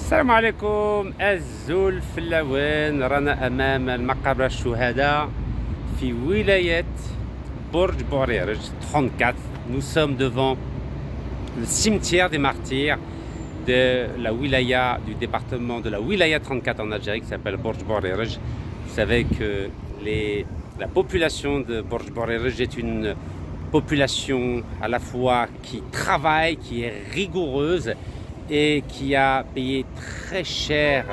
السلام عليكم الزول في اللوان. رانا امام المقابر الشهداء في ولاية برج بوريرج 34. Nous sommes devant le cimetière des martyrs de la wilaya, du département de la wilaya 34 en Algérie, qui s'appelle Borj Bourerej. Vous savez que la population de Borj Bourerej est une population à la fois qui travaille, qui est rigoureuse et qui a payé très cher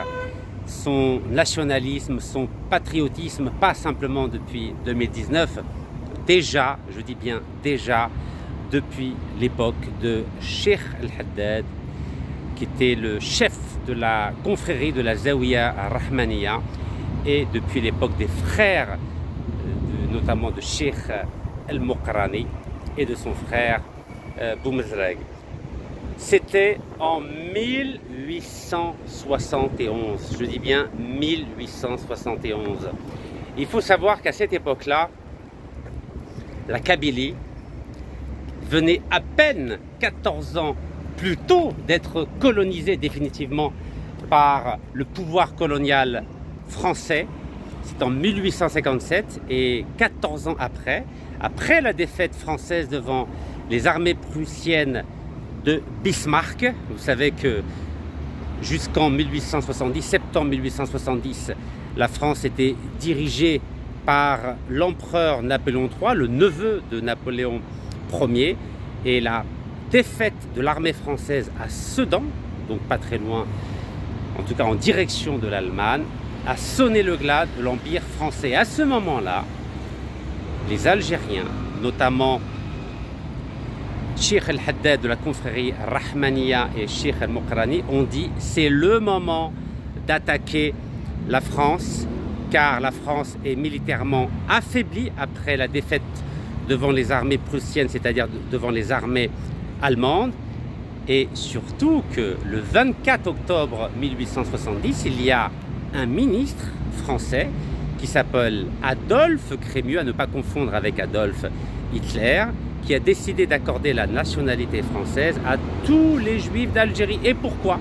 son nationalisme, son patriotisme, pas simplement depuis 2019, déjà, je dis bien déjà, depuis l'époque de Cheikh El-Haddad, qui était le chef de la confrérie de la Zawiya Rahmaniya, et depuis l'époque des frères, notamment de Cheikh El-Mokrani et de son frère Boumezreg. C'était en 1871, je dis bien 1871. Il faut savoir qu'à cette époque-là, la Kabylie venait à peine 14 ans plus tôt d'être colonisée définitivement par le pouvoir colonial français. C'est en 1857 et 14 ans après la défaite française devant les armées prussiennes de Bismarck. Vous savez que jusqu'en 1870, septembre 1870, la France était dirigée par l'empereur Napoléon III, le neveu de Napoléon Ier, et la défaite de l'armée française à Sedan, donc pas très loin, en tout cas en direction de l'Allemagne, a sonné le glas de l'Empire français. À ce moment-là, les Algériens, notamment Cheikh El-Haddad de la confrérie Rahmaniya et Cheikh El-Mokrani, ont dit c'est le moment d'attaquer la France, car la France est militairement affaiblie après la défaite devant les armées prussiennes, c'est-à-dire devant les armées allemandes, et surtout que le 24 octobre 1870, il y a un ministre français qui s'appelle Adolphe Crémieux, à ne pas confondre avec Adolphe Hitler, qui a décidé d'accorder la nationalité française à tous les juifs d'Algérie. Et pourquoi?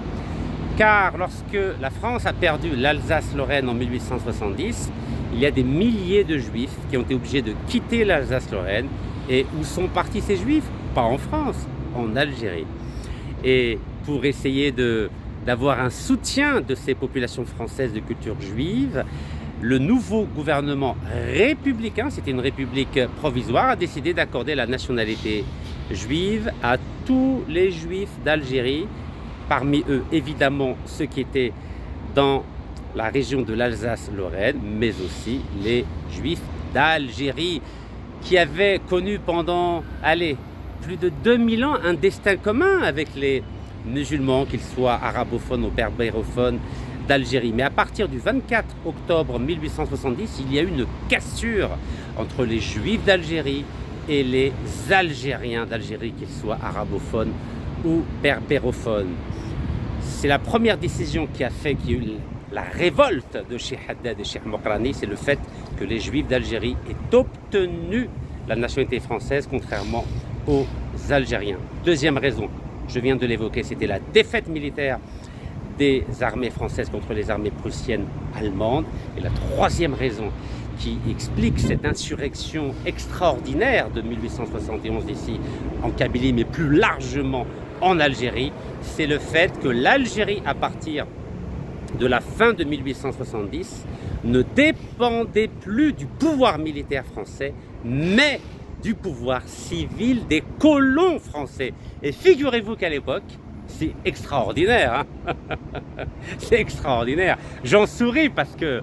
Car lorsque la France a perdu l'Alsace-Lorraine en 1870, il y a des milliers de juifs qui ont été obligés de quitter l'Alsace-Lorraine. Et où sont partis ces juifs? Pas en France, en Algérie. Et pour essayer d'avoir un soutien de ces populations françaises de culture juive, le nouveau gouvernement républicain, c'était une république provisoire, a décidé d'accorder la nationalité juive à tous les juifs d'Algérie, parmi eux évidemment ceux qui étaient dans la région de l'Alsace-Lorraine, mais aussi les juifs d'Algérie, qui avaient connu pendant, plus de 2000 ans un destin commun avec les musulmans, qu'ils soient arabophones ou berbérophones d'Algérie. Mais à partir du 24 octobre 1870, il y a eu une cassure entre les juifs d'Algérie et les Algériens d'Algérie, qu'ils soient arabophones ou berbérophones. C'est la première décision qui a fait qu'il y a eu la révolte de Cheikh Haddad et Cheikh Mokrani, c'est le fait que les juifs d'Algérie aient obtenu la nationalité française, contrairement aux Algériens. Deuxième raison, je viens de l'évoquer, c'était la défaite militaire des armées françaises contre les armées prussiennes allemandes. Et la troisième raison qui explique cette insurrection extraordinaire de 1871 ici en Kabylie, mais plus largement en Algérie, c'est le fait que l'Algérie, à partir de la fin de 1870, ne dépendait plus du pouvoir militaire français, mais du pouvoir civil des colons français. Et figurez-vous qu'à l'époque, c'est extraordinaire, hein. C'est extraordinaire. J'en souris parce que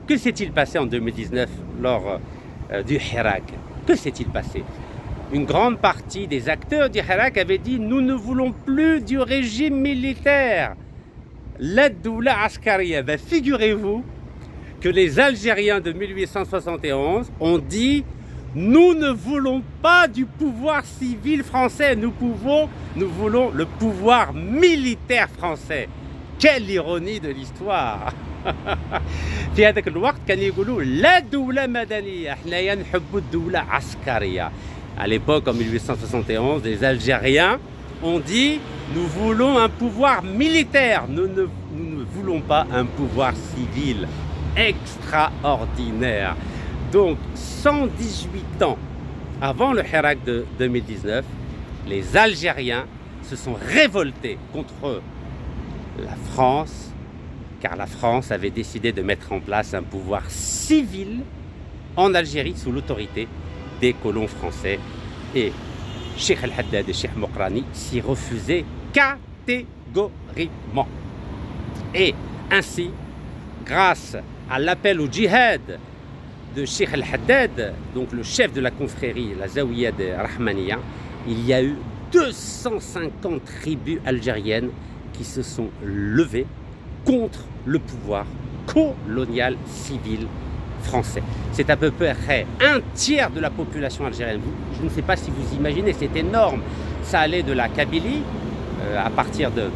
s'est-il passé en 2019 lors du Hirak? Que s'est-il passé? Une grande partie des acteurs du Hirak avaient dit nous ne voulons plus du régime militaire. La doula askariya. Ben, figurez-vous que les Algériens de 1871 ont dit nous ne voulons pas du pouvoir civil français, nous voulons le pouvoir militaire français. Quelle ironie de l'histoire. في هذاك الوقت كانوا يقولوا لا دولة مدنية، حنايا نحبوا الدولة عسكرية. À l'époque, en 1871, les Algériens ont dit Nous voulons un pouvoir militaire. Nous ne voulons pas un pouvoir civil extraordinaire. Donc, 118 ans avant le Hirak de 2019, les Algériens se sont révoltés contre la France, car la France avait décidé de mettre en place un pouvoir civil en Algérie sous l'autorité des colons français. Et Cheikh El-Haddad et Cheikh Mokrani s'y refusaient catégoriquement. Et ainsi, grâce à l'appel au djihad de Cheikh El-Haddad, donc le chef de la confrérie, la Zawiya de Rahmaniya, il y a eu 250 tribus algériennes qui se sont levées contre le pouvoir colonial civil français. C'est à peu près un tiers de la population algérienne. Je ne sais pas si vous imaginez, c'est énorme. Ça allait de la Kabylie, à partir de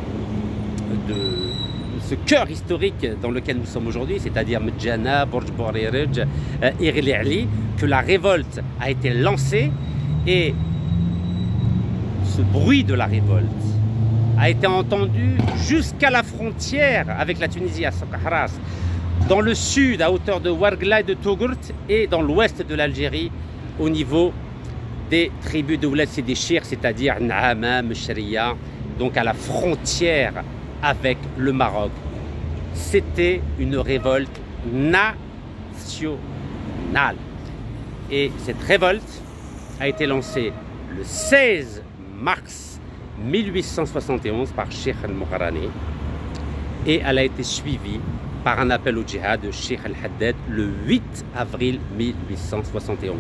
ce cœur historique dans lequel nous sommes aujourd'hui, c'est-à-dire Medjana, Borj Boririj, Irili Ali, que la révolte a été lancée, et ce bruit de la révolte a été entendu jusqu'à la frontière avec la Tunisie, à Soukharas, dans le sud, à hauteur de Ouargla et de Togourt, et dans l'ouest de l'Algérie, au niveau des tribus de Ouled Sidi Chir, c'est-à-dire Naama, Mechria, donc à la frontière avec le Maroc. C'était une révolte nationale. Et cette révolte a été lancée le 16 mars 1871 par Cheikh El-Mokrani, et elle a été suivie par un appel au djihad de Cheikh El-Haddad le 8 avril 1871.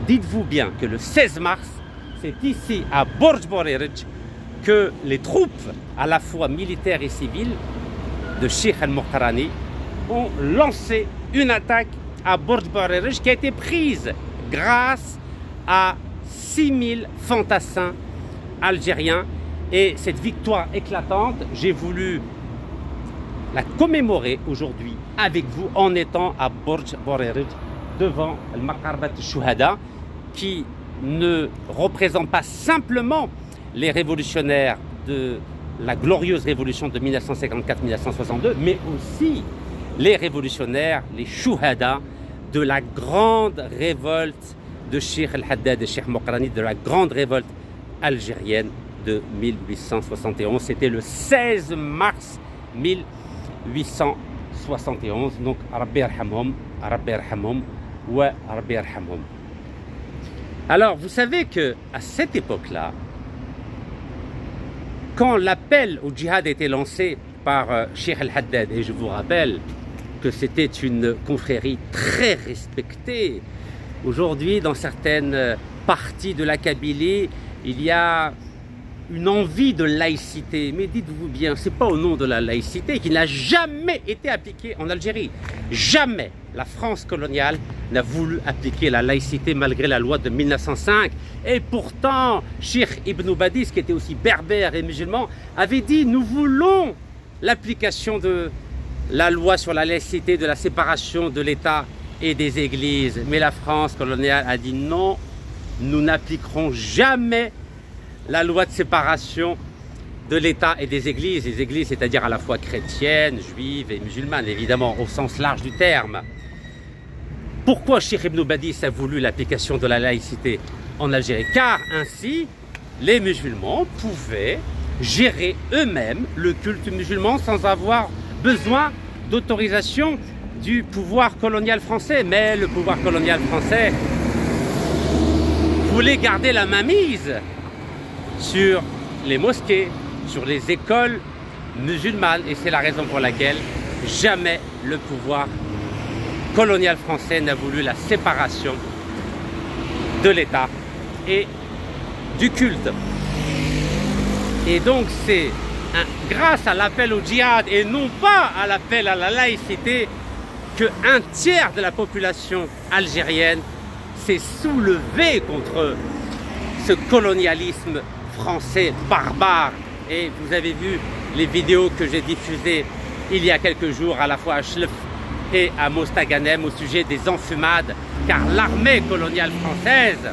Dites-vous bien que le 16 mars, c'est ici à Borj Boririj que les troupes, à la fois militaires et civiles, de Cheikh El-Mokrani ont lancé une attaque à Borj Boririj qui a été prise grâce à 6000 fantassins algériens. Et cette victoire éclatante, j'ai voulu la commémorer aujourd'hui avec vous en étant à Borj Boririj devant le Maqarbat Shuhada, qui ne représente pas simplement les révolutionnaires de la glorieuse révolution de 1954-1962, mais aussi les révolutionnaires, les Shuhada de la grande révolte de Cheikh El-Haddad et Cheikh Mokrani, de la grande révolte algérienne de 1871. C'était le 16 mars 1871. Donc, Rabbi Yarhamhum, Rabbi Yarhamhum, wa Rabbi Yarhamhum. Alors, vous savez que à cette époque-là, quand l'appel au djihad a été lancé par Cheikh El-Haddad, et je vous rappelle que c'était une confrérie très respectée, aujourd'hui, dans certaines parties de la Kabylie, il y a une envie de laïcité. Mais dites-vous bien, ce n'est pas au nom de la laïcité qui n'a jamais été appliquée en Algérie. Jamais la France coloniale n'a voulu appliquer la laïcité malgré la loi de 1905. Et pourtant, Cheikh Ibn Badis, qui était aussi berbère et musulman, avait dit « Nous voulons l'application de la loi sur la laïcité, de la séparation de l'État et des églises. » Mais la France coloniale a dit « Non, nous n'appliquerons jamais la loi de séparation de l'État et des églises. » Les églises, c'est-à-dire à la fois chrétiennes, juives et musulmanes, évidemment, au sens large du terme. Pourquoi Cheikh Ibn Badis a voulu l'application de la laïcité en Algérie? Car ainsi, les musulmans pouvaient gérer eux-mêmes le culte musulman sans avoir besoin d'autorisation du pouvoir colonial français. Mais le pouvoir colonial français voulait garder la mainmise sur les mosquées, sur les écoles musulmanes, et c'est la raison pour laquelle jamais le pouvoir colonial français n'a voulu la séparation de l'État et du culte. Et donc c'est grâce à l'appel au djihad et non pas à l'appel à la laïcité que un tiers de la population algérienne s'est soulevé contre ce colonialisme français barbare. Et vous avez vu les vidéos que j'ai diffusées il y a quelques jours à la fois à Chlef et à Mostaganem au sujet des enfumades, car l'armée coloniale française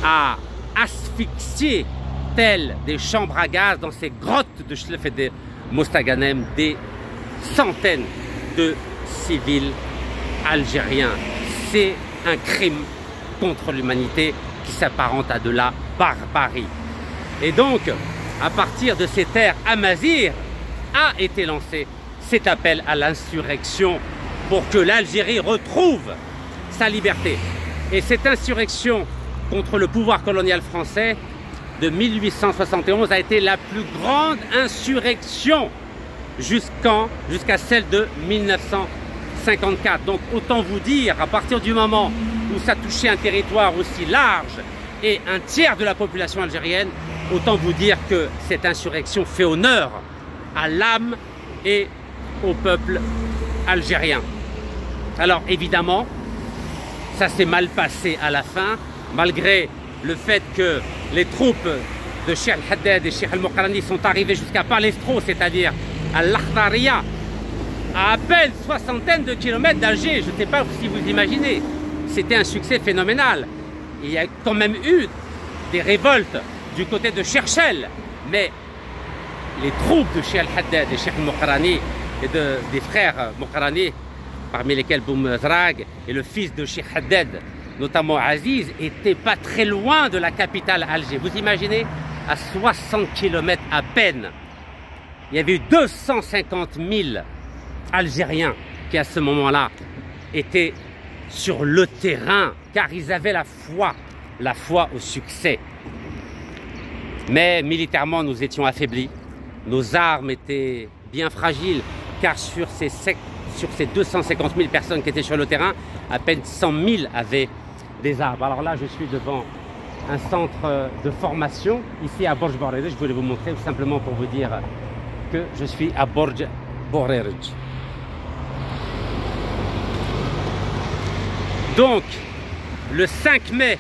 a asphyxié telles des chambres à gaz dans ces grottes de Chlef et de Mostaganem des centaines de civils algériens. C'est un crime contre l'humanité qui s'apparente à de la barbarie. Et donc, à partir de ces terres amazirs, a été lancé cet appel à l'insurrection pour que l'Algérie retrouve sa liberté. Et cette insurrection contre le pouvoir colonial français de 1871 a été la plus grande insurrection jusqu'à celle de 1954. Donc autant vous dire, à partir du moment où ça touchait un territoire aussi large et un tiers de la population algérienne, autant vous dire que cette insurrection fait honneur à l'âme et au peuple algérien. Alors évidemment, ça s'est mal passé à la fin, malgré le fait que les troupes de Cheikh Al-Haddad et Cheikh Al-Mokrani sont arrivées jusqu'à Palestro, c'est-à-dire à l'Akhdariya, à peine soixantaine de kilomètres d'Alger. Je ne sais pas si vous imaginez, c'était un succès phénoménal. Il y a quand même eu des révoltes du côté de Cherchel, mais les troupes de Cheikh Al-Haddad et Cheikh Al-Mokrani et des frères Mokrani, parmi lesquels Boumezrag et le fils de Cheikh Haddad, notamment Aziz, n'étaient pas très loin de la capitale Alger. Vous imaginez, à 60 km à peine, il y avait eu 250 000 Algériens qui à ce moment-là étaient sur le terrain, car ils avaient la foi au succès. Mais militairement, nous étions affaiblis. Nos armes étaient bien fragiles, car sur ces 250 000 personnes qui étaient sur le terrain, à peine 100 000 avaient des armes. Alors là, je suis devant un centre de formation, ici à Borj Borerj. Je voulais vous montrer tout simplement pour vous dire que je suis à Borj Borerj. Donc, le 5 mai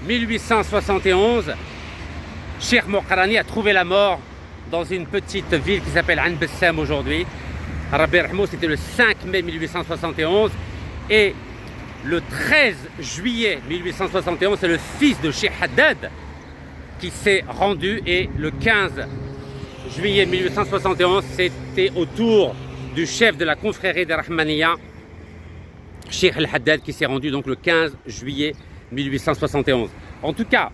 1871, Cheikh Mokrani a trouvé la mort dans une petite ville qui s'appelle Ain Bessam aujourd'hui. Rabbi Rahmou, c'était le 5 mai 1871. Et le 13 juillet 1871, c'est le fils de Cheikh Haddad qui s'est rendu. Et le 15 juillet 1871, c'était au tour du chef de la confrérie des Rahmaniya, Cheikh Al-Haddad, qui s'est rendu donc le 15 juillet 1871. En tout cas,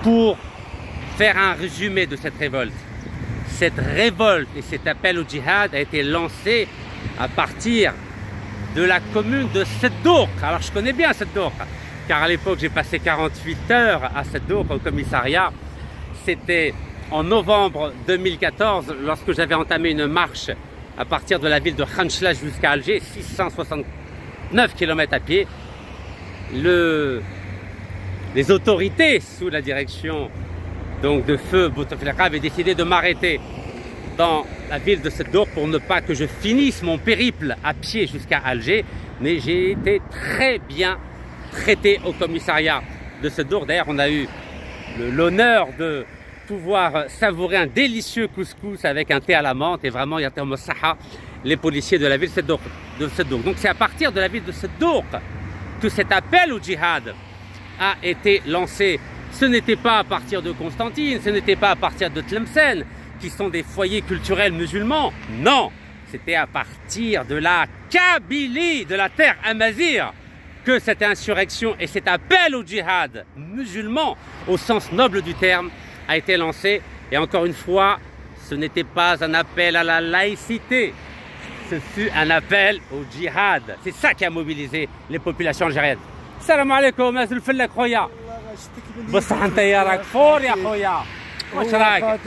pour faire un résumé de cette révolte et cet appel au djihad a été lancé à partir de la commune de Seddouk. Alors je connais bien Seddouk, car à l'époque j'ai passé 48 heures à Seddouk au commissariat. C'était en novembre 2014 lorsque j'avais entamé une marche à partir de la ville de Khanchla jusqu'à Alger, 669 km à pied. Les autorités sous la direction donc de feu Bouteflika avaient décidé de m'arrêter dans la ville de Seddouk pour ne pas que je finisse mon périple à pied jusqu'à Alger, mais j'ai été très bien traité au commissariat de Seddouk. D'ailleurs, on a eu l'honneur de pouvoir savourer un délicieux couscous avec un thé à la menthe, et vraiment, il y a les policiers de la ville de Seddouk. Donc c'est à partir de la ville de Seddouk que cet appel au djihad a été lancé. Ce n'était pas à partir de Constantine, ce n'était pas à partir de Tlemcen, qui sont des foyers culturels musulmans. Non, c'était à partir de la Kabylie, de la terre amazigh, que cette insurrection et cet appel au djihad musulman, au sens noble du terme, a été lancé. Et encore une fois, ce n'était pas un appel à la laïcité, ce fut un appel au djihad. C'est ça qui a mobilisé les populations algériennes. Salam alaikum, azul fellak khoya. بصح انت يا راك فور يا خويا، واش راك؟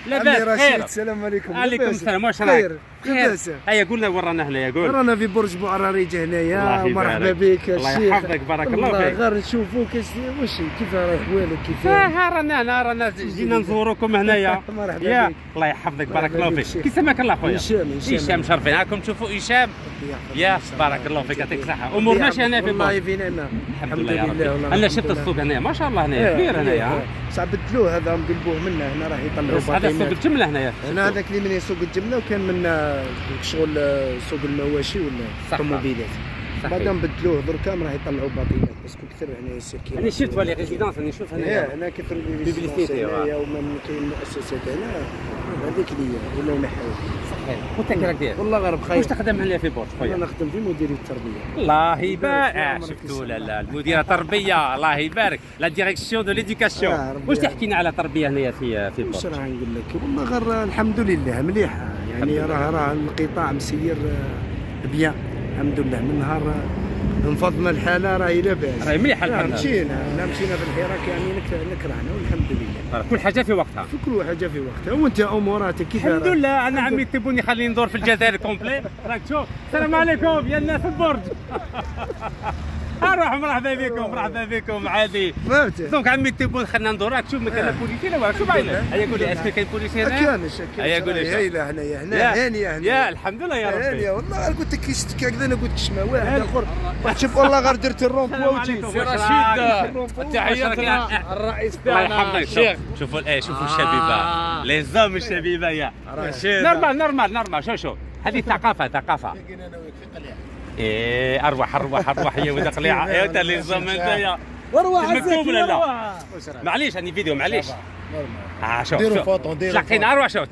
لاباس خير؟ السلام عليكم. عليكم السلام، واش راك؟ خير. هيا قولنا ورانا هنا، قول. رانا في برج بوعراريج هنايا، ومرحبا بك الله الشيخ. يحفظك، بارك الله فيك. غير نشوفوك واش كيف راك، احوالك كيف؟ رانا هنا، رانا جينا نزوروكم هنايا. مرحبا يا بك. الله يحفظك، بارك مرحبا الله بك فيك. شيخ. كي سماك الله خويا؟ هشام مشرفين. راكم تشوفوا هشام. يا بارك الله فيك، يعطيك الصحة. أمورنا ماشي هنا في والله برج. فينا هنا الحمد لله يا ربي. أنا شفت السوق هنا ما شاء الله، هنا كبير هنايا. صعب بدلوه هذا، نقلبوه منا هنا، راح يطلعوا بس هذا سوق الجملة هنايا. هنا هذاك اللي من سوق الجمله، وكان منا شغل سوق المواشي ولا الطوموبيلات. مادام بدلوه دركا راه يطلعوا باطينات باسكو كثر هنا السكينه. انا شفت لي ريزيدونس، انا نشوف هنا كثر بيبليسيتي وما كاين مؤسسات هنا هذيك اللي ولاو نحاو. صحيح. وانت كي راك داير؟ والله غير بخير. واش تخدم هنا في بورش خويا؟ انا نخدم في مديريه التربيه. الله يبارك. شفتوا لا المديره التربيه الله يبارك، لا ديريكسيون دو ليديوكاسيون. واش تحكي لنا على تربيه هنايا في بورش؟ واش راه نقول لك والله غير الحمد لله مليحه يعني راه القطاع مسير بيان الحمد لله. من نهار انفضنا الحاله راهي لاباس، راهي مليحه الحمد لله. مشينا في الحراك يعني نكرهنا والحمد لله. كل حاجه في وقتها، في كل حاجه في وقتها. وانت اموراتك كيف؟ الحمد لله. انا عمي تبوني خليني ندور في الجزائر كومبلي. راك تشوف. السلام عليكم يا الناس البرج. اروح مرحبا بكم مرحبا بكم عادي. فهمت. دونك عمي تبون خلينا ندور. راك تشوف مكان بوليسي لا شو باين. هيا قول لي اسكو كاين بوليسي هنا؟ كانش هيا قول لي هيا هنا هانيه هنا. يا الحمد لله يا ربي. هانيه والله قلت لك كيشتكي هكذا. انا قلت كشمه واحد اخر شوف والله غير درت الرومبوا وجيت. سي رشيد تحياتنا الرئيس الله تاعنا يحفظك. شوفوا الشبيبه لي زوم الشبيبه يا رشيد. نورمال. شوف هذه ثقافه. ايه اروح يا ولد قليعه يا انت اللي زوم انت يا مكتوب ولا لا؟ معليش هاني فيديو معليش. شوف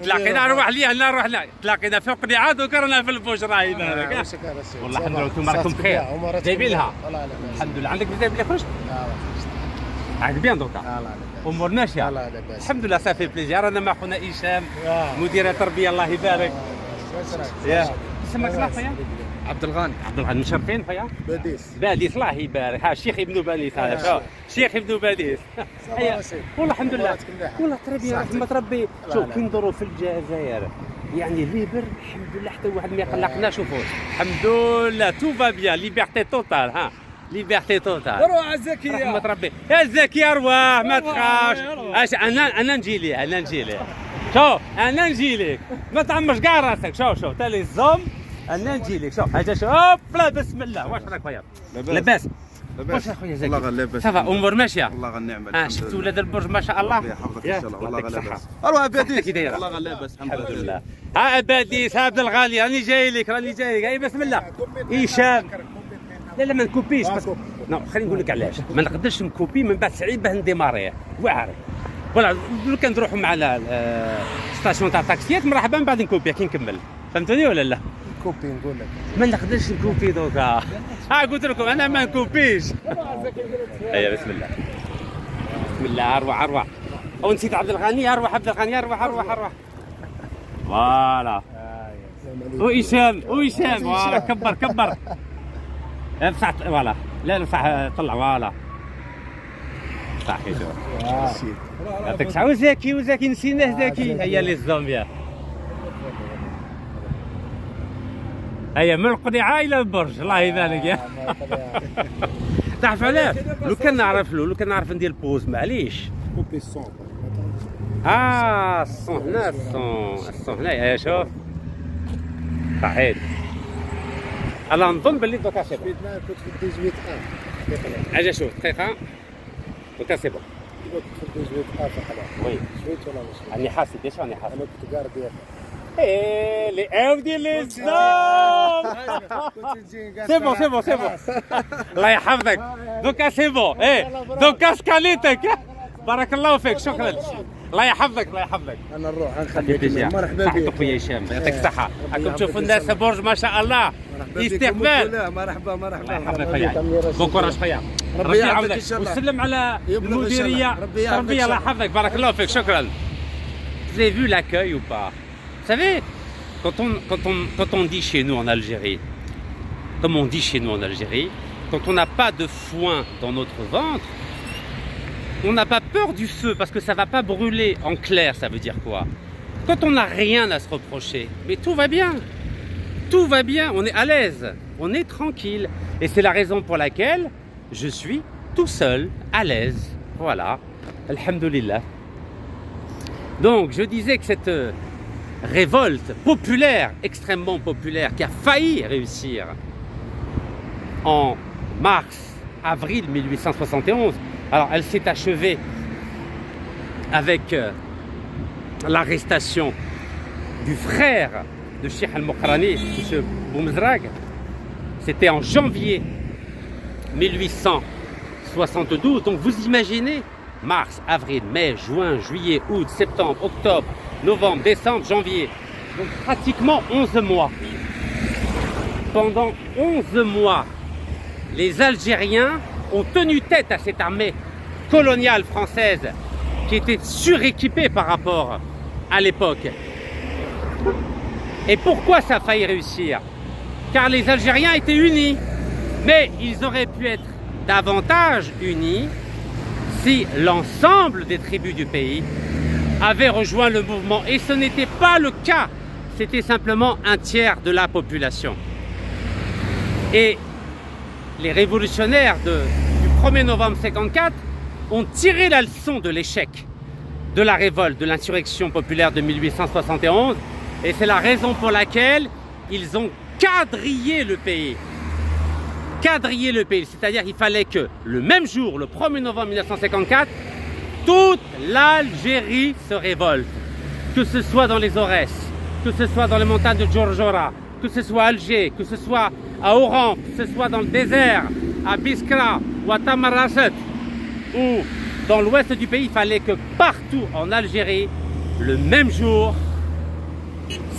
تلاقينا اروح ليه نروح لا تلاقينا فوق قليعه دوك رانا في البوش راهي بالك. والله الحمد لله انتم راكم بخير جايبينها الحمد لله. عندك بزاف اللي خرجت عاد بيان دوكا امور ماشيه الحمد لله. صافي بليزير. انا مع خونا هشام مدير التربيه الله يبارك. يا اسمك صلاح خويا؟ عبد الغاني. مشرفين خويا؟ باديس الله يبارك. ها الشيخ ابن باديس هذا الشيخ ابن باديس. والله الحمد لله والله التربيه رحمه ربي. شوف كي ندوروا في الجزائر يعني ليبر الحمد لله حتى واحد ما يقلقنا. شوفوا الحمد لله تو فا بيان. ليبرتي توتال. ها ليبرتي توتال. روح الزكيه رحمه ربي. يا الزكيه ارواح ما تخافش. انا نجي لي شوف انا نجي لك ما تعمرش كاع راسك. شوف تالي الزوم انا نجي لك. شوف هاجا شوف لا بسم الله. واش راك خويا؟ لاباس واش خويا زكي؟ والله غير لاباس. صافا امور ماشيه والله غير النعمه. شفت ولاد البرج ما شاء الله. يحفظك ان شاء الله. والله غير لاباس. اروح باديس والله غير لاباس الحمد لله. ها باديس عبد الغالي راني جاي لك هاي بسم الله. هشام لا ما نكوبيش بس خليني نقول لك علاش ما نقدرش نكوبي من بعد صعيب باه نديماريه واعر. فوالا لو كان نروحوا مع ستاسيون تاع الطاكسيات مرحبا من بعد نكوبي كي نكمل. فهمتوني ولا لا؟ كوبي نقول لك ما نقدرش نكوبي دوكا. قلت لكم انا ما نكوبيش. هيا بسم الله اروح. او نسيت عبد الغني. اروح فوالا. وهشام فوالا كبر ارفع فوالا لا ارفع طلع فوالا صحيح. يعطيك الصحة. وزاكي نسيناه زاكي. هيا لي الزومبيا هيا من القنيعه الى البرج الله يبارك. يا تعرف علاش؟ لو كان نعرف ندير بوز معليش. كوبي الصون. الصون هنايا شوف صحيح. انا نظن باللي دوكا سي بون. كنت في 18 اجا شوف دقيقه دوكا سي بون. كنت في 18 فقط. وي شويت ولا مش راني حاسب راني حاسب. انا كنت قاعد ديال لي اودي لي زوم. سي بون الله يحفظك. دوكا سي بون دوكا سكاليتك. بارك الله فيك شكرا. الله يحفظك. انا نروح نخليك. مرحبا بك خويا هشام يعطيك الصحة. راكم تشوفوا الناس برج ما شاء الله استقبال. مرحبا الله يحفظك خويا. بون كوراج خويا. ربي يعاونك وسلم على المديرية التربية الله يحفظك. بارك الله فيك شكرا. Vous avez vu l'accueil ou pas? Vous savez, quand on dit chez nous en Algérie, comme on dit chez nous en Algérie, quand on n'a pas de foin dans notre ventre, on n'a pas peur du feu parce que ça ne va pas brûler. En clair, ça veut dire quoi? Quand on n'a rien à se reprocher, mais tout va bien. Tout va bien, on est à l'aise, on est tranquille. Et c'est la raison pour laquelle je suis tout seul, à l'aise. Voilà, alhamdoulilah. Donc, je disais que cette révolte populaire, extrêmement populaire, qui a failli réussir en avril 1871, alors elle s'est achevée avec l'arrestation du frère de Cheikh Al-Mokrani, M. Boumezrag, C'était en janvier 1872. Donc vous imaginez, mars, avril, mai, juin, juillet, août, septembre, octobre, novembre, décembre, janvier. Donc pratiquement 11 mois. Pendant 11 mois, les Algériens ont tenu tête à cette armée coloniale française qui était suréquipée par rapport à l'époque. Et pourquoi ça a failli réussir? Car les Algériens étaient unis, mais ils auraient pu être davantage unis si l'ensemble des tribus du pays avaient rejoint le mouvement. Et ce n'était pas le cas, c'était simplement un tiers de la population. Et les révolutionnaires du 1er novembre 1954 ont tiré la leçon de l'échec de la révolte, de l'insurrection populaire de 1871. Et c'est la raison pour laquelle ils ont quadrillé le pays. Quadriller le pays, c'est-à-dire qu'il fallait que le même jour, le 1er novembre 1954, toute l'Algérie se révolte. Que ce soit dans les Aurès, que ce soit dans les montagnes de Djorjora, que ce soit à Alger, que ce soit à Oran, que ce soit dans le désert, à Biskra ou à Tamarasset, ou dans l'ouest du pays, il fallait que partout en Algérie, le même jour,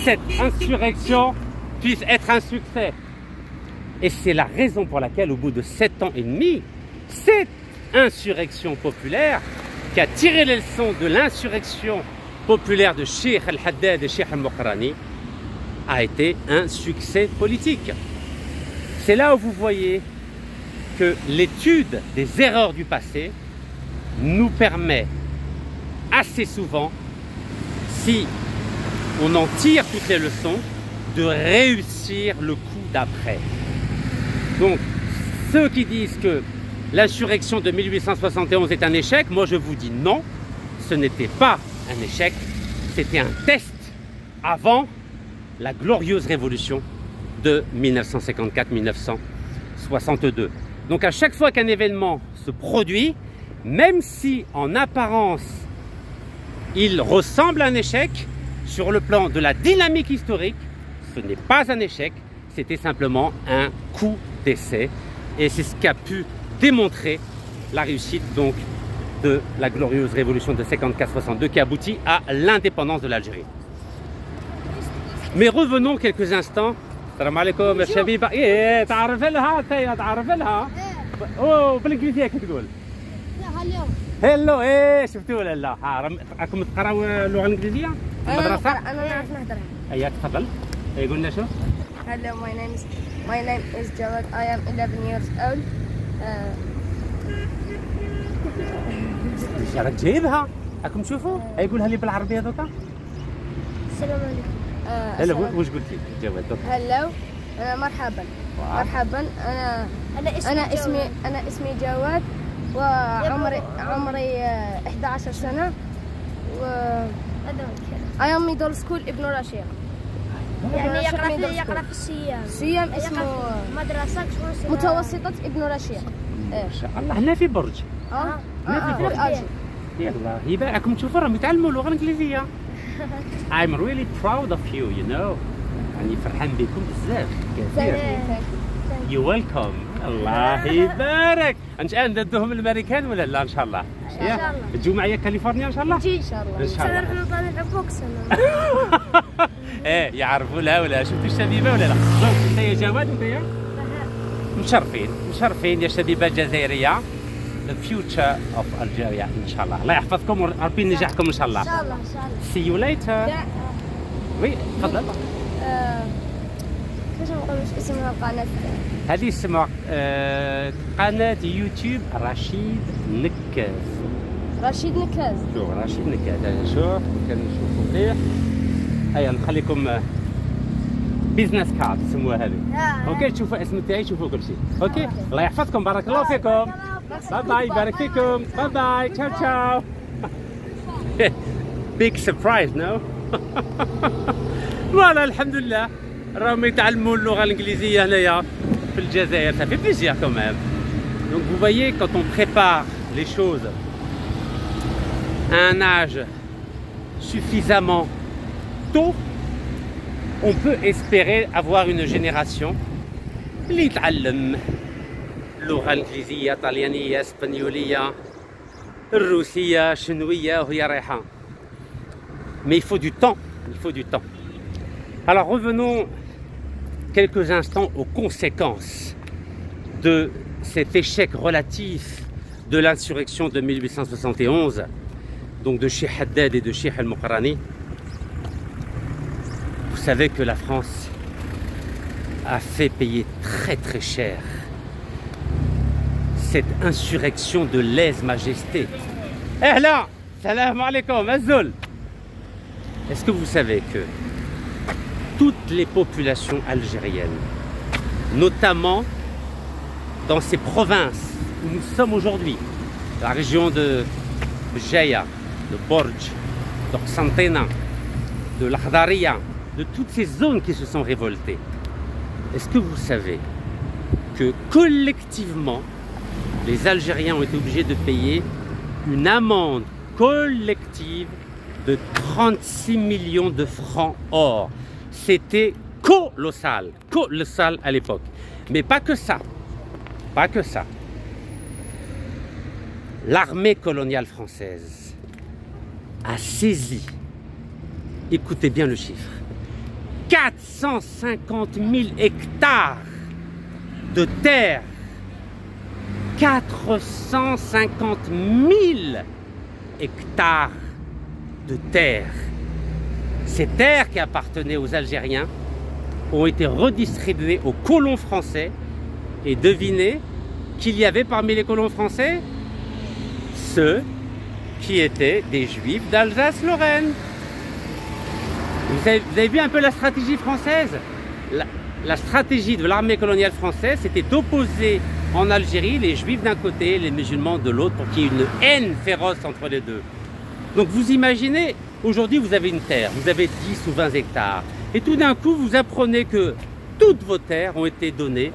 cette insurrection puisse être un succès. Et c'est la raison pour laquelle, au bout de 7 ans et demi, cette insurrection populaire, qui a tiré les leçons de l'insurrection populaire de Cheikh El-Haddad et Cheikh El-Mokrani, a été un succès politique. C'est là où vous voyez que l'étude des erreurs du passé nous permet assez souvent, si on en tire toutes les leçons, de réussir le coup d'après. Donc, ceux qui disent que l'insurrection de 1871 est un échec, moi je vous dis non, ce n'était pas un échec, c'était un test avant la glorieuse révolution de 1954-1962. Donc à chaque fois qu'un événement se produit, même si en apparence il ressemble à un échec, sur le plan de la dynamique historique, ce n'est pas un échec, c'était simplement un coup d'essai. Et c'est ce qu'a pu démontrer la réussite donc de la glorieuse révolution de 54-62 qui aboutit à l'indépendance de l'Algérie. Mais revenons quelques instants. Salam alaikum shabiba. Eh, تعرف لها تعرف لها. Oh, بالانجليزيه كيف تقول؟ هلو ايه شفتوا ولا لا؟ راكم تقراوا اللغه الانجليزيه في المدرسه؟ انا نعرف نهضر. ايوه تفضل. قلنا شو؟ Hello, my name is Jawad. I am 11 years old. راك جايبها؟ راكم تشوفوا؟ يقولها لي بالعربيه دوكا؟ السلام عليكم. هلا واش قلت لي جواد دوكا؟ هلو مرحبا. مرحبا انا اسمي جواد وعمري 11 سنه و I am middle school ابن رشيق. يعني يقرا في السيام. سيام اسمه مدرسة متوسطة ابن رشيق. ما شاء الله هنا في برج. هنا في برج. يلا يباعكم تشوفوا راهم يتعلموا اللغة الإنجليزية. I'm really proud of you, you know. يعني فرحان بكم بزاف كثير. You welcome. الله يبارك. انت ندوهم الامريكان ولا لا ان شاء الله؟ ان شاء الله. تجوا معايا كاليفورنيا ان شاء الله؟ نجي ان شاء الله. ان شاء الله. نحن طالع بوكس. ايه يعرفوا لها ولا شفتوا الشبيبه ولا لا؟ انت يا جواد انت يا؟ مشرفين يا شبيبه الجزائريه. The future of Algeria ان شاء الله. الله يحفظكم وربي ينجحكم ان شاء الله. ان شاء الله ان شاء الله. See you later. وي تفضل. كيفاش نقولوا اسمها القناة؟ هذه اسمها قناة يوتيوب رشيد نكاز. رشيد نكاز. شوف رشيد نكاز هذا شوف كنشوفوا مليح. هيا نخليكم بيزنس كارد يسموها هذه. اوكي تشوفوا الاسم تاعي تشوفوا كل شيء. اوكي الله يحفظكم بارك الله فيكم. باي باي يبارك فيكم. باي باي تشاو تشاو. Big surprise no? فوالا الحمد لله راهم يتعلموا اللغة الإنجليزية هنايا في الجزائر. Ça fait plaisir quand même. Donc vous voyez quand on prépare les choses à un âge suffisamment tôt, on peut espérer avoir une génération اللي يتعلم اللغة الإنجليزية، طليانية، اسبانيولية، الروسية، شنوية وهي رايحة. Mais il faut du temps, il faut du temps. Alors revenons quelques instants aux conséquences de cet échec relatif de l'insurrection de 1871, donc de Cheikh Haddad et de Cheikh Al-Muqarrani. Vous savez que la France a fait payer très très cher cette insurrection de lèse-majesté. Eh là, salam alaikum, Azul. Est-ce que vous savez que toutes les populations algériennes, notamment dans ces provinces où nous sommes aujourd'hui, la région de Jaya, de Borj, de Qsantena, de l'Akhdariya, de toutes ces zones qui se sont révoltées, est-ce que vous savez que collectivement, les Algériens ont été obligés de payer une amende collective de 36 millions de francs or. C'était colossal à l'époque. Mais pas que ça, pas que ça. L'armée coloniale française a saisi, écoutez bien le chiffre, 450 000 hectares de terre. 450 000 hectares de terre. Ces terres qui appartenaient aux Algériens ont été redistribuées aux colons français. Et devinez qu'il y avait parmi les colons français ceux qui étaient des Juifs d'Alsace-Lorraine. Vous avez vu un peu la stratégie française? La stratégie de l'armée coloniale française, c'était d'opposer en Algérie les Juifs d'un côté et les musulmans de l'autre pour qu'il y ait une haine féroce entre les deux. Donc vous imaginez, aujourd'hui vous avez une terre, vous avez 10 ou 20 hectares et tout d'un coup vous apprenez que toutes vos terres ont été données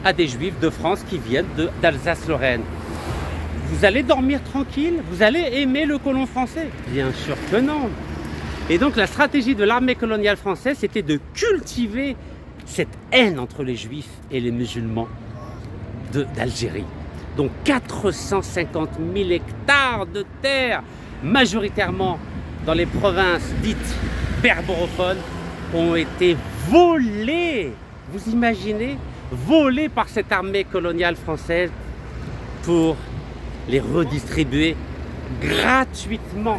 à des Juifs de France qui viennent d'Alsace-Lorraine. Vous allez dormir tranquille? Vous allez aimer le colon français? Bien sûr que non. Et donc la stratégie de l'armée coloniale française, c'était de cultiver cette haine entre les Juifs et les musulmans d'Algérie. Donc 450 000 hectares de terre, majoritairement dans les provinces dites berberophones, ont été volés. Vous imaginez? Volés par cette armée coloniale française pour les redistribuer gratuitement.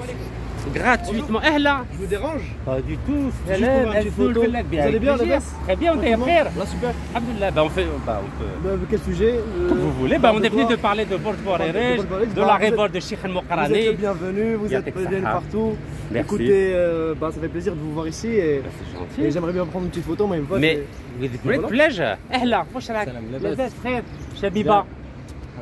Gratuitement. Eh là, je vous dérange? Pas du tout. Vous allez bien, la baisse? Très bien, on est frère. Là, super. Alhamdulillah, on peut. Quel sujet? Comme vous voulez. On est venu de parler de Borj Bouarerej, de la révolte de Cheikh Al-Muqarrani. Vous êtes le bienvenu, vous êtes bienvenue partout. Merci. Écoutez, ça fait plaisir de vous voir ici et j'aimerais bien prendre une petite photo, mais une fois. Mais with great pleasure. Eh là, واش راك؟ لاباس frère شبيبة.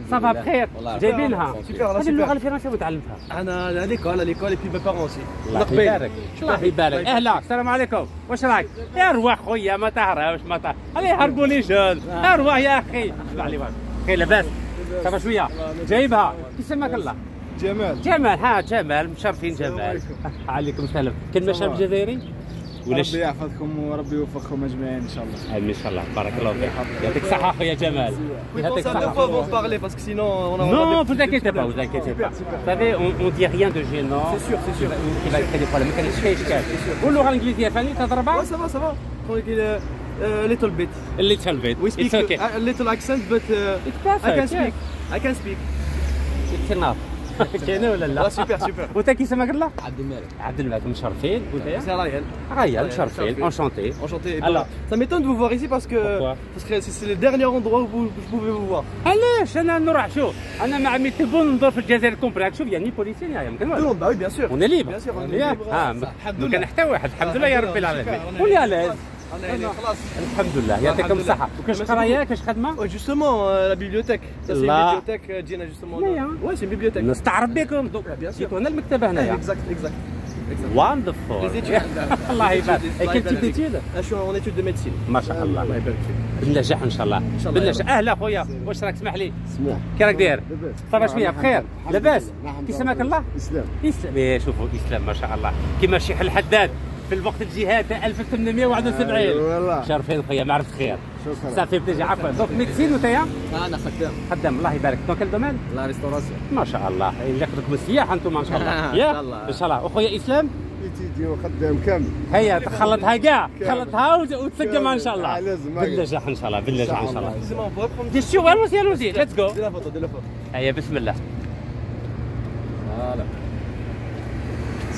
Ça va frère, جايبينها. هذه اللغة الفرنسية وتعلمتها. أنا à l'école et puis mes parents aussi. الله يبارك. الله يبارك. أهلا السلام عليكم. واش راك؟ يا رواح خويا ما تعرفش ما تعرف. هذه يهربوا لي جون. أرواح يا أخي. اسمع لي خير لاباس. صافا شوية. جايبها. كي سماك الله؟ جمال. جمال ها جمال مشرفين جمال. عليكم السلام. كلمة شاب جزائري؟ ربي يحفظكم وربي يوفقكم اجمعين ان شاء الله. امين ان شاء الله بارك الله فيك. يعطيك الصحة خويا جمال. يعطيك الصحة. Non, vous inquiétez pas, vous inquiétez pas. Vous savez, on dit rien de gênant. C'est sûr, c'est sûr. Qui va créer des problèmes. ما كانش فيه إشكال. واللغة الإنجليزية فاني تضربها؟ Ça va. Little bit. Little bit. We speak a little accent, but I can speak. It's enough. كاينه ولا لا؟ سوبر. وانت كي اسمك الله؟ عبد الملك. مشرفين وانت؟ C'est Ryan. ريان مشرفين. Enchanté. Alors, ça m'étonne de vous voir ici parce que c'est le dernier endroit où je pouvais vous voir. علاش انا نروح شوف انا مع عمي تبون ندور في الجزائر كومبليت شوف يعني بوليسيين يا يمكن Non, bah oui, bien sûr. On est libre. Bien sûr, on est libre. ما كان حتى واحد الحمد لله يا رب العالمين. قول يا لاز. الحمد لله يعطيكم الصحة. وكاش قرايه كاش خدمة؟ Justement, la bibliothèque. Ça c'est une bibliothèque Djina justement. Ouais, c'est une bibliothèque. نستعرف بكم دوك جيتو هنا المكتبة هنايا. Exact. Wonderful. Les études. الله يبارك. quel type d'études؟ Je suis en études de médecine. ما شاء الله. الله يبارك فيك. بالنجاح ان شاء الله. بالنجاح. اهلا خويا واش راك اسمح لي؟ كي راك داير؟ صافا شويه بخير؟ لاباس؟ كي سماك الله؟ اسلام. شوفوا اسلام ما شاء الله كيما الشيخ الحداد في الوقت الجهاد 1871. والله شرفين خويا ما عرفت خير. شكرا. صافي بليزير عفوا. دونك ميديسين وتايا؟ انا خدام خدام الله يبارك. دونك كل دومين؟ لا ريستوراسيون. ما شاء الله اللي ياخذكم السياحه انتم ان شاء الله. إن شاء الله. ان شاء الله. وخويا اسلام تيجي وخدام كامل. هيا تخلطها كاع كامل. خلطها وتسقمها ان شاء الله. لازم بالنجاح ان شاء الله بالنجاح ان شاء الله. Excusez-moi, on pourrait prendre Bien sûr, allons-y, allons-y, let's go. de la photo, de la photo. هيا بسم الله. Voilà.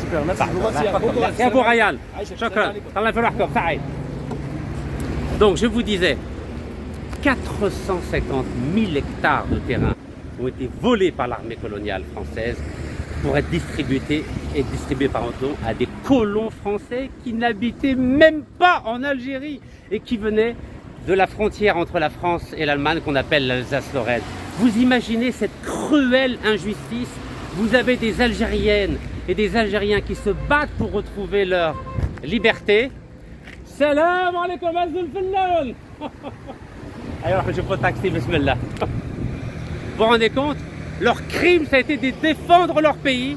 Super, merci. Je vous remercie. Merci à vous Ryan. Aïcha, شكرا. salam alaikum. الله يفرحكم سعيد. Donc je vous disais 450 000 hectares de terrain ont été volés par l'armée coloniale française pour être distribués à des colons français qui n'habitaient même pas en Algérie et qui venaient de la frontière entre la France et l'Allemagne qu'on appelle l'Alsace-Lorraine. Vous imaginez cette cruelle injustice? Vous avez des Algériennes et des Algériens qui se battent pour retrouver leur liberté. Salam alaikum azul fillan. Alors je prends taxi, bismillah. Vous vous rendez compte? Leur crime, ça a été de défendre leur pays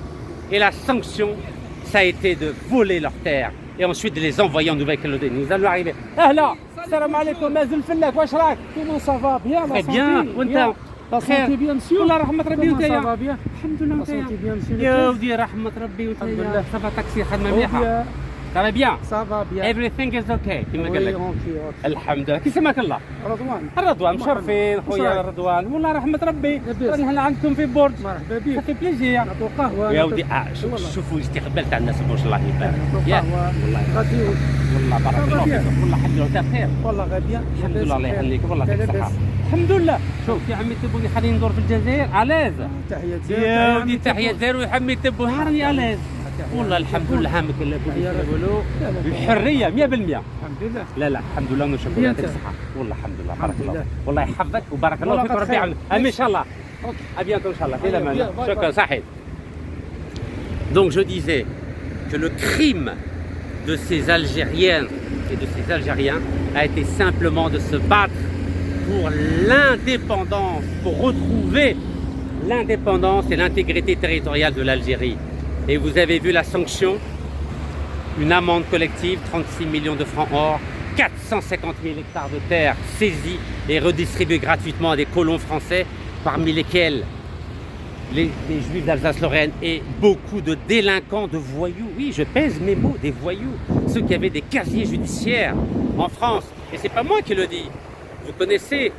et la sanction, ça a été de voler leurs terres et ensuite de les envoyer en Nouvelle-Calédonie. Nous allons arriver. Ah là, salam alaikum azul fillah, wesh rak? Comment ça va? Bien, la Très santé. bien, Bien. La santé, bien sûr. والله رحمة ربي Comment ça وتايا. va bien? الحمد لله La وتايا. santé, bien sûr. يا ودي رحمة ربي الحمد وتايا. لله. صافا تاكسي خدمة Oh, مليحة. bien. Ça va bien. Ça va bien. Everything is okay كما Oui, قال لك. tranquille. الحمد لله. كي سماك الله؟ رضوان رضوان مشرفين وش خويا رايك؟ رضوان والله رحمة ربي. لاباس. راني هنا عندكم في بورد. مرحبا بك. صافي بليزير. نعطوا قهوة. يا ودي والله. شوفوا الاستقبال تاع الناس ما شاء الله يبارك. نعطوا يا قهوة. والله غادي. والله بارك الله bien. فيك والله الحمد لله انت بخير. والله غادي. الحمد لله الله يخليك والله يعطيك الصحة. الحمد لله. شوف يا عمي تبوني خليني ندور في الجزائر علاز. تحية يا ودي تحية دارو يا عمي تبو هارني ألاز. والله الحمد لله هامك الله يقولوا الحرية 100%. الحمد لله. لا لا الحمد لله ونشكر bien يعطيك انت. الصحة. والله الحمد لله بارك الحمد الله لله. فيك. والله يحفظك وبارك الله والله فيك قد وربي خير. يعاونك. امين ان شاء الله. À bientôt ان شاء الله. الى bien, امان. bye, شكرا bye. صحيح. Donc je disais que le crime de ces Algériennes et de ces Algériens a été simplement de se battre pour l'indépendance, pour retrouver l'indépendance et l'intégrité territoriale de l'Algérie. Et vous avez vu la sanction, une amende collective, 36 millions de francs or, 450 000 hectares de terre saisis et redistribués gratuitement à des colons français, parmi lesquels les juifs d'Alsace-Lorraine et beaucoup de délinquants, de voyous. Oui, je pèse mes mots, des voyous. Ceux qui avaient des casiers judiciaires en France. Et c'est pas moi qui le dis. Vous connaissez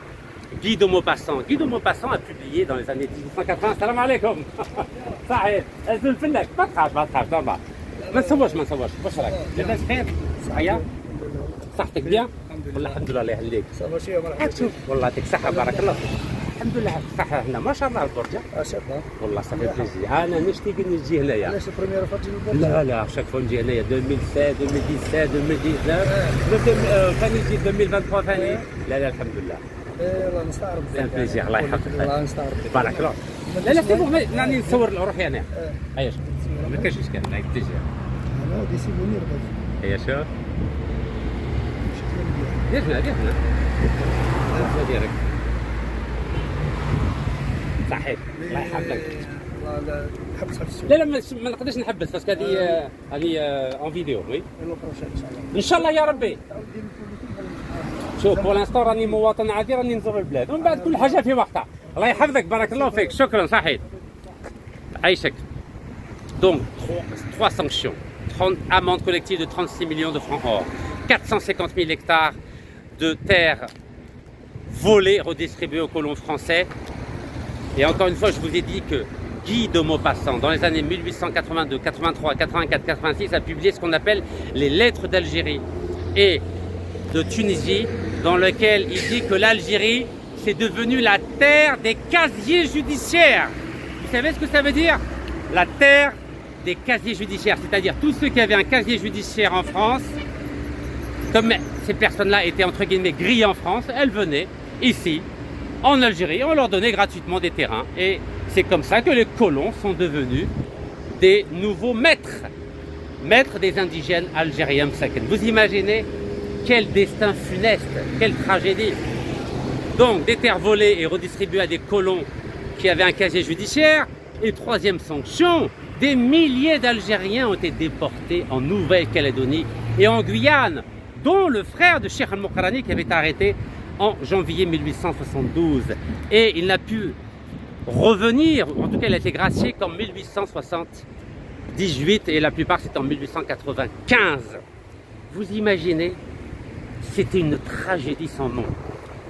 Guy de Maupassant. Guy de Maupassant a publié dans les années 1880. Salam alaikum. صحيح. أزل فلك. ما تخاف طبعا. ما نسوش. واش راك؟ لاباس خير؟ صحيح؟ صحتك بيان؟ والله الحمد لله الله يهديك. شوف والله يعطيك الصحة بارك الله فيك. الحمد لله الصحة هنا ما شاء الله البرجة. والله صافي بليزير. أنا نشتي نجي هنايا. علاش البريمير فات البرج؟ لا شاك فوا نجي هنايا 2016 2017 2019 ثاني نجي 2023 ثاني. لا الحمد لله. الله نستعرض. سي ان بليزير الله يحفظك. الله نستعرض. بارك الله. لا سي بون راني نصور روحي انا. هيا شوف ما كاينش اشكال هاك بليزير. انا دي سيفونير بس. هيا شوف. دير هنا ديرك. صحيح الله يحفظك. لا حبس لا ما نقدرش نحبس باسكو هذه اون فيديو وي ان شاء الله يا ربي. شوف بور لانستون راني مواطن عادي راني نزور البلاد ومن بعد كل حاجه في وقتها. الله يحفظك بارك الله فيك شكرا صحيح. عايشك. Donc 3 sanctions, 30 amendes collectives de 36 millions de francs or, 450 000 hectares de terres volées, redistribuées aux colons français. Et encore une fois, je vous ai dit que Guy de Maupassant, dans les années 1882, 83, 84, 86, a publié ce qu'on appelle les lettres d'Algérie et de Tunisie, dans lequel il dit que l'Algérie, c'est devenu la terre des casiers judiciaires. Vous savez ce que ça veut dire? La terre des casiers judiciaires, c'est-à-dire tous ceux qui avaient un casier judiciaire en France, comme ces personnes-là étaient entre guillemets grillées en France, elles venaient ici, en Algérie, on leur donnait gratuitement des terrains. Et c'est comme ça que les colons sont devenus des nouveaux maîtres des indigènes algériens msaken. Vous imaginez quel destin funeste, quelle tragédie. Donc des terres volées et redistribuées à des colons qui avaient un casier judiciaire. Et troisième sanction, Des milliers d'Algériens ont été déportés en Nouvelle-Calédonie et en Guyane, dont le frère de Cheikh Al-Mokrani qui avait été arrêté en janvier 1872. Et il n'a pu revenir, en tout cas il a été gracié qu'en 1878 et la plupart c'était en 1895. Vous imaginez, c'était une tragédie sans nom.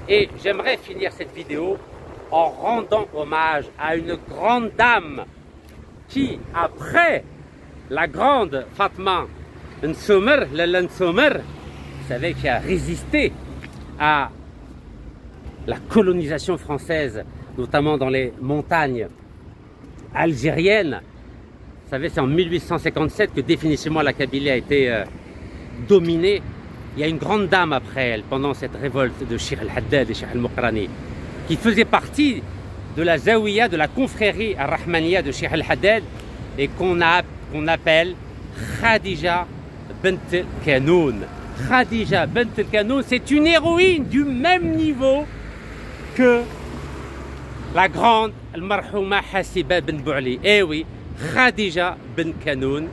Et j'aimerais finir cette vidéo en rendant hommage à une grande dame qui, après la grande Fatma Nsoumer, vous savez, qui a résisté à la colonisation française, notamment dans les montagnes algériennes. Vous savez, c'est en 1857 que définitivement la Kabylie a été dominée. Il y a une grande dame après elle, pendant cette révolte de Cheikh Al-Haddad et Cheikh Al-Mokrani, qui faisait partie de la Zawiya, de la confrérie Ar-Rahmaniya de Cheikh Al-Haddad et qu'on appelle Khadija Bint Kanoun. Khadija Bint Kanoun, c'est une héroïne du même niveau que la grande Al-Marhouma Hassiba Ben Bouali. Eh oui, Khadija Bint Kanoun,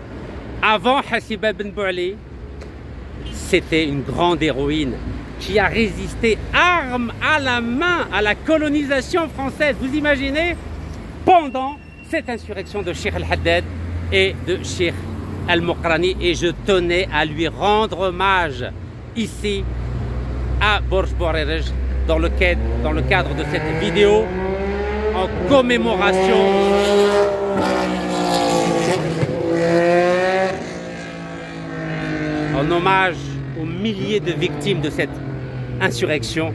avant Hassiba Ben Bouali, c'était une grande héroïne qui a résisté arme à la main à la colonisation française. Vous imaginez, pendant cette insurrection de Cheikh Al-Haddad et de Cheikh Al-Mokrani, et je tenais à lui rendre hommage ici à Borj Bourerej dans le cadre de cette vidéo en commémoration en hommage aux milliers de victimes de cette insurrection.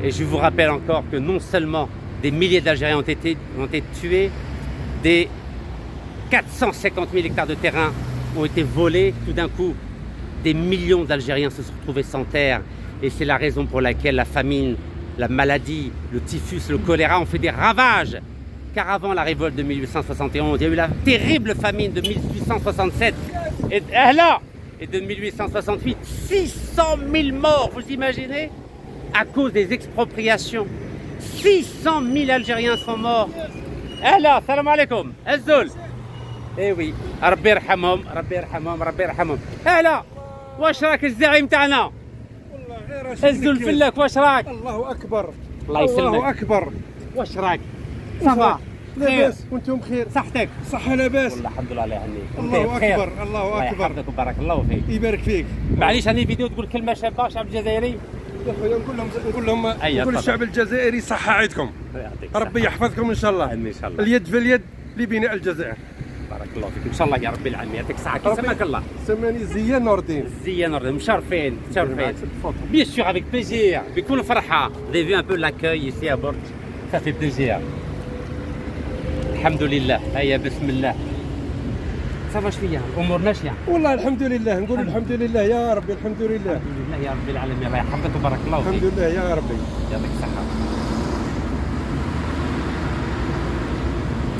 Et je vous rappelle encore que non seulement des milliers d'Algériens ont été tués, des 450 000 hectares de terrain ont été volés. Tout d'un coup, des millions d'Algériens se sont retrouvés sans terre. Et c'est la raison pour laquelle la famine, la maladie, le typhus, le choléra ont fait des ravages. Car avant la révolte de 1871, il y a eu la terrible famine de 1867. Et là, et de 1868, 600 000 morts, vous imaginez, à cause des expropriations. 600 000 Algériens sont morts. Eh là, salam alaikum, Azzoul. Eh oui, Rabbi yarhamhum, Rabbi yarhamhum, Rabbi yarhamhum. Eh là, واش راك الزعيم تاعنا؟ Azzoul فلك واش راك؟ الله اكبر الله يسلمك. الله اكبر. واش راك؟ صافا؟ لاباس وانتم بخير؟ صحتك؟ صحة لاباس؟ والله الحمد لله الله يهنيك. الله اكبر الله الله اكبر. يحفظك وبارك الله فيك. يبارك فيك. معليش هذه فيديو تقول كلمة شابة شعب الجزائري. يا خويا نقول الشعب الجزائري صحة عيدكم. ربي يحفظكم ان شاء الله. ان شاء الله. اليد في اليد لبناء الجزائر. بارك الله فيك ان شاء الله يا ربي العالمين. يعطيك الصحة. كي سماك الله؟ سماني زيان نور الدين. زيان نور الدين. مشرفين مشرفين. Bien sûr, avec plaisir. بكل فرحة. Vous avez vu un peu l'accueil ici à Borj. Ça fait plaisir. الحمد لله. هيا بسم الله. صافا شوية الأمور ماشية. والله الحمد لله نقول الحمد لله يا ربي الحمد لله. الحمد لله يا رب العالمين. الله يحفظك وبارك الله فيك. الحمد لله يا ربي. يعطيك الصحة.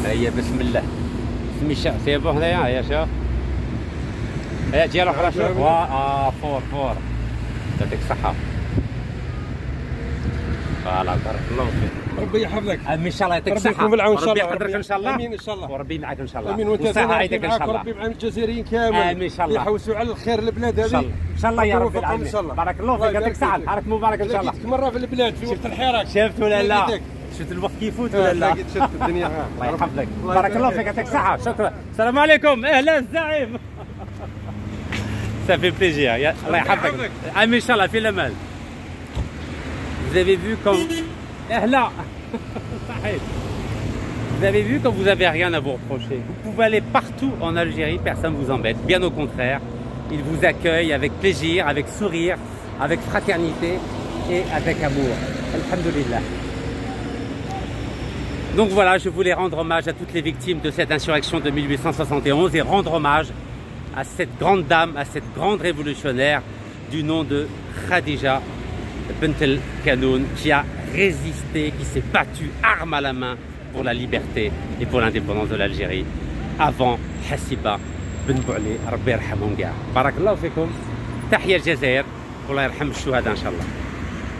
هيا بسم الله. ميشا سي بون هنايا هيا شوف. هيا جي الاخرى شوف. فور. يعطيك الصحة. فوالا بارك الله فيك. ربي يحفظك. ان شاء الله يعطيك الصحة. ربي يكون بالعون ان شاء ربي الله. يقدرك ان شاء الله. امين ان شاء الله. وربي معك ان شاء الله. امين وانت وصحة عيدك ان شاء الله. ربي مع الجزائريين كامل. امين ان شاء الله. يحوسوا على الخير البلاد هذه. ان شاء الله يا رب العالمين. بارك الله فيك. يعطيك الصحة. نهارك مبارك ان شاء الله. لقيتك مرة في البلاد في وقت الحراك. شفت ولا لا؟ شفت الوقت كيفوت ولا لا؟ شفت الدنيا. الله يحفظك. بارك الله فيك. يعطيك الصحة. شكرا. السلام عليكم. اهلا الزعيم. Ça fait plaisir. الله يحفظك. امين ان شاء الله في الامان. Vous avez vu comme là. Vous avez vu quand vous n'avez rien à vous reprocher. Vous pouvez aller partout en Algérie, personne ne vous embête. Bien au contraire, ils vous accueillent avec plaisir, avec sourire, avec fraternité et avec amour. Alhamdulillah. Donc voilà, je voulais rendre hommage à toutes les victimes de cette insurrection de 1871 et rendre hommage à cette grande dame, à cette grande révolutionnaire du nom de Khadija Bint Kanoun, qui a résisté, qui s'est battue arme à la main pour la liberté et pour l'indépendance de l'Algérie avant Hassiba Ben Bouali. Rabbi yarhamhum kاع. بارك الله فيكم. تحية الجزائر والله يرحم الشهداء ان شاء الله.